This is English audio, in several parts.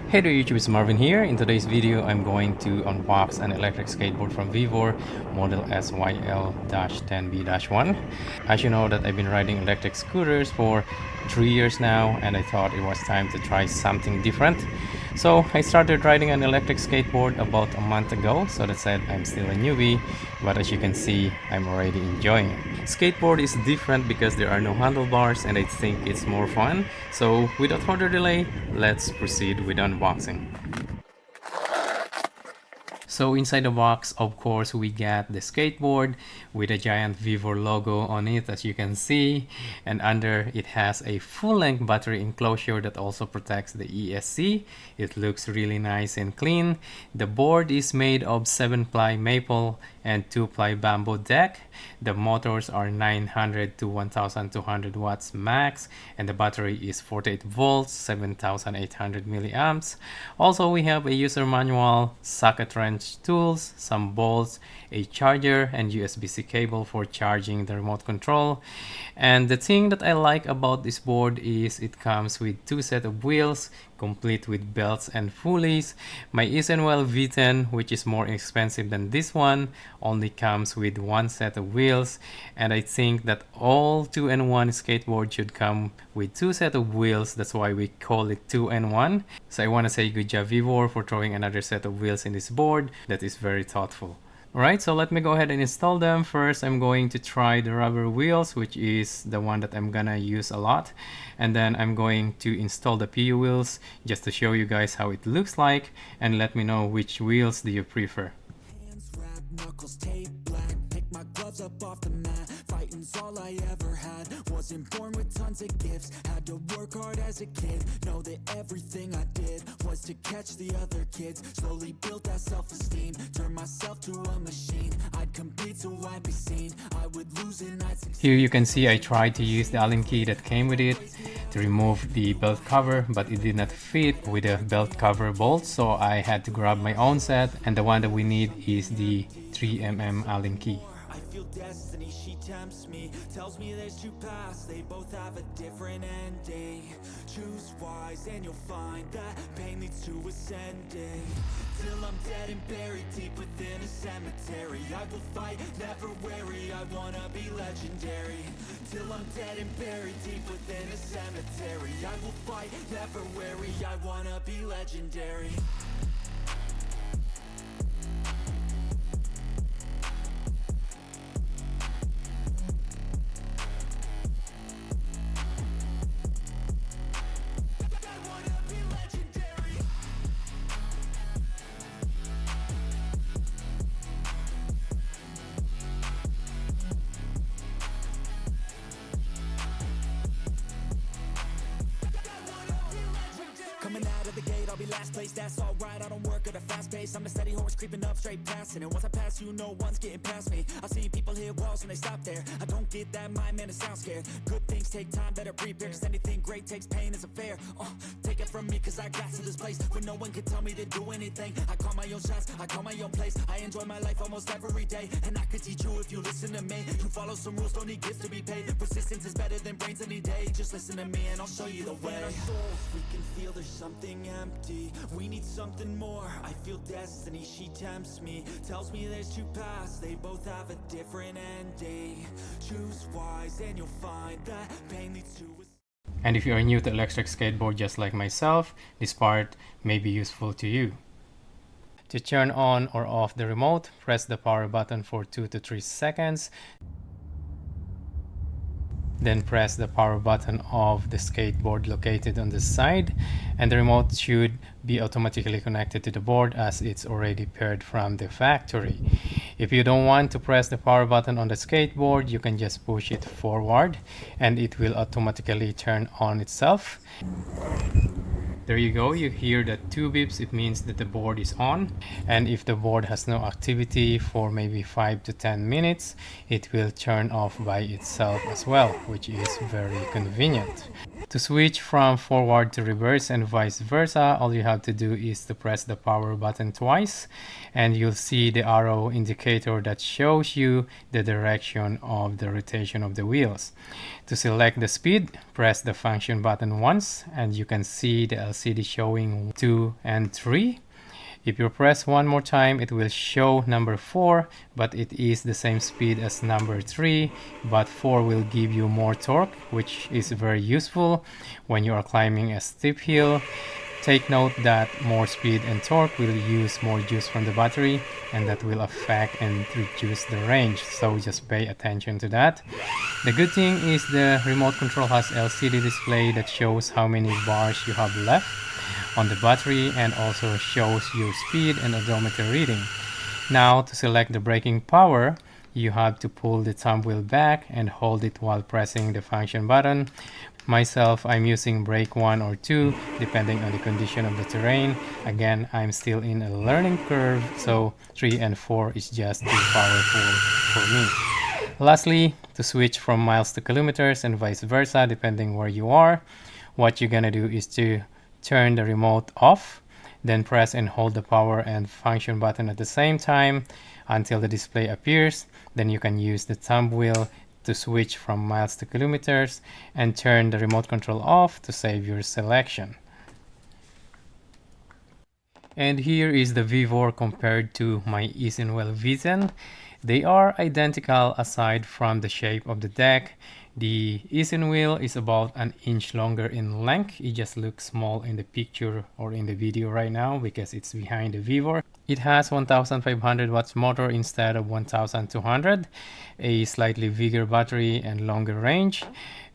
Hey there YouTube, it's Marvin here. In today's video, I'm going to unbox an electric skateboard from VEVOR, model SYL-10B-1. As you know that I've been riding electric scooters for 3 years now, and I thought it was time to try something different. So I started riding an electric skateboard about a month ago, so that said I'm still a newbie, but as you can see, I'm already enjoying it. Skateboard is different because there are no handlebars and I think it's more fun. So without further delay, let's proceed with unboxing. So inside the box, of course, we got the skateboard with a giant VEVOR logo on it, as you can see. And under it has a full-length battery enclosure that also protects the ESC. It looks really nice and clean. The board is made of 7-ply maple and 2-ply bamboo deck. The motors are 900 to 1200 watts max, and the battery is 48 volts, 7800 milliamps. Also, we have a user manual, socket wrench tools, some bolts, a charger, and USB-C cable for charging the remote control. And the thing that I like about this board is it comes with 2 sets of wheels, complete with belts and pulleys. My SYL V10, which is more expensive than this one, only comes with 1 set of wheels, and I think that all 2-in-1 skateboard should come with 2 sets of wheels. That's why we call it 2-in-1. So I want to say good job VEVOR for throwing another set of wheels in this board. That is very thoughtful. Alright, so let me go ahead and install them. First, I'm going to try the rubber wheels, which is the one that I'm gonna use a lot. And then I'm going to install the PU wheels just to show you guys how it looks like, and let me know which wheels do you prefer. My gloves up off the mat, fighting's all I ever had. Wasn't born with tons of gifts, had to work hard as a kid. Know that everything I did was to catch the other kids. Slowly built that self-esteem, turned myself to a machine. I'd compete so I'd be seen, I would lose and I'd succeed. Here you can see I tried to use the Allen key that came with it to remove the belt cover, but it did not fit with the belt cover bolts, so I had to grab my own set, and the one that we need is the 3mm Allen key. I feel destiny, she tempts me, tells me there's 2 paths, they both have a different ending. Choose wise and you'll find that pain leads to ascending. Till I'm dead and buried deep within a cemetery, I will fight, never weary, I wanna be legendary. Till I'm dead and buried deep within a cemetery, I will fight, never weary, I wanna be legendary. Coming out of the gate, I'll be last place, that's alright. I don't work at a fast pace, I'm a steady horse creeping up straight past it. And once I pass you, no one's getting past me. I've seen people hit walls and they stop there. I don't get that mind, man, it sounds scared. Good things take time, better prepare, cause anything great takes pain as a fair. Take it from me, cause I got to this place where no one can tell me to do anything. I call my own shots, I call my own place. I enjoy my life almost every day, and I could teach you if you listen to me. You follow some rules, don't need gifts to be paid. Persistence is better than brains any day. Just listen to me and I'll show you the way. Our souls, we can feel there's something empty, we need something more. I feel destiny, she tempts me, tells me there's 2 paths, they both have a different ending. Choose wise and you'll find that pain leads to a... And if you are new to electric skateboard just like myself, this part may be useful to you. To turn on or off the remote, press the power button for 2 to 3 seconds. Then press the power button of the skateboard located on the side, and the remote should be automatically connected to the board as it's already paired from the factory. If you don't want to press the power button on the skateboard, you can just push it forward and it will automatically turn on itself. There you go, you hear that 2 beeps, it means that the board is on. And if the board has no activity for maybe 5 to 10 minutes, it will turn off by itself as well, which is very convenient. To switch from forward to reverse and vice versa, all you have to do is to press the power button twice, and you'll see the arrow indicator that shows you the direction of the rotation of the wheels. To select the speed, press the function button once, and you can see the LCD showing 2 and 3. If you press one more time, it will show number 4, but it is the same speed as number 3, but 4 will give you more torque, which is very useful when you are climbing a steep hill. Take note that more speed and torque will use more juice from the battery, and that will affect and reduce the range, so just pay attention to that. The good thing is the remote control has LCD display that shows how many bars you have left on the battery, and also shows your speed and odometer reading. Now to select the braking power, you have to pull the thumb wheel back and hold it while pressing the function button. Myself, I'm using brake 1 or 2 depending on the condition of the terrain. Again, I'm still in a learning curve, so 3 and 4 is just too powerful for me. Lastly, to switch from miles to kilometers and vice versa depending where you are, what you're gonna do is to turn the remote off, then press and hold the power and function button at the same time until the display appears. Then you can use the thumb wheel to switch from miles to kilometers and turn the remote control off to save your selection. And here is the VEVOR compared to my SYL V10. They are identical aside from the shape of the deck. The SYL is about an inch longer in length. It just looks small in the picture or in the video right now because it's behind the VEVOR. It has 1500 watts motor instead of 1200, a slightly bigger battery and longer range.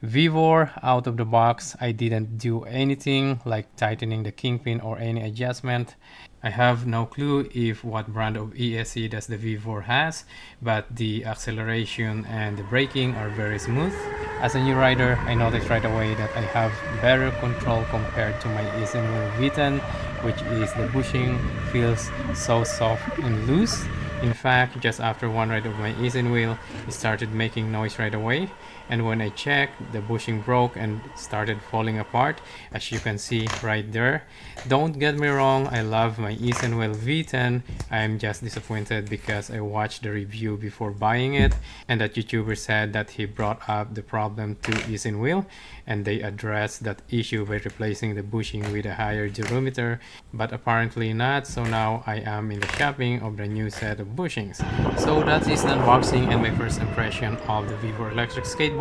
VEVOR out of the box, I didn't do anything like tightening the kingpin or any adjustment. I have no clue if what brand of ESC does the VEVOR has, but the acceleration and the braking are very smooth. As a new rider, I noticed right away that I have better control compared to my SYL V10, which is the bushing feels so soft and loose. In fact, just after one ride of my SYL, it started making noise right away. And when I checked, the bushing broke and started falling apart, as you can see right there. Don't get me wrong, I love my SYL V10. I'm just disappointed because I watched the review before buying it, and that YouTuber said that he brought up the problem to SYL, and they addressed that issue by replacing the bushing with a higher durometer, but apparently not. So now I am in the shopping of the new set of bushings. So that is the unboxing and my first impression of the VEVOR electric skateboard.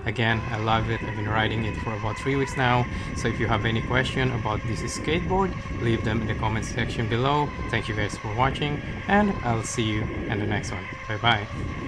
Again, I love it. I've been riding it for about 3 weeks now. So if you have any question about this skateboard, leave them in the comment section below. Thank you guys for watching, and I'll see you in the next one. Bye bye.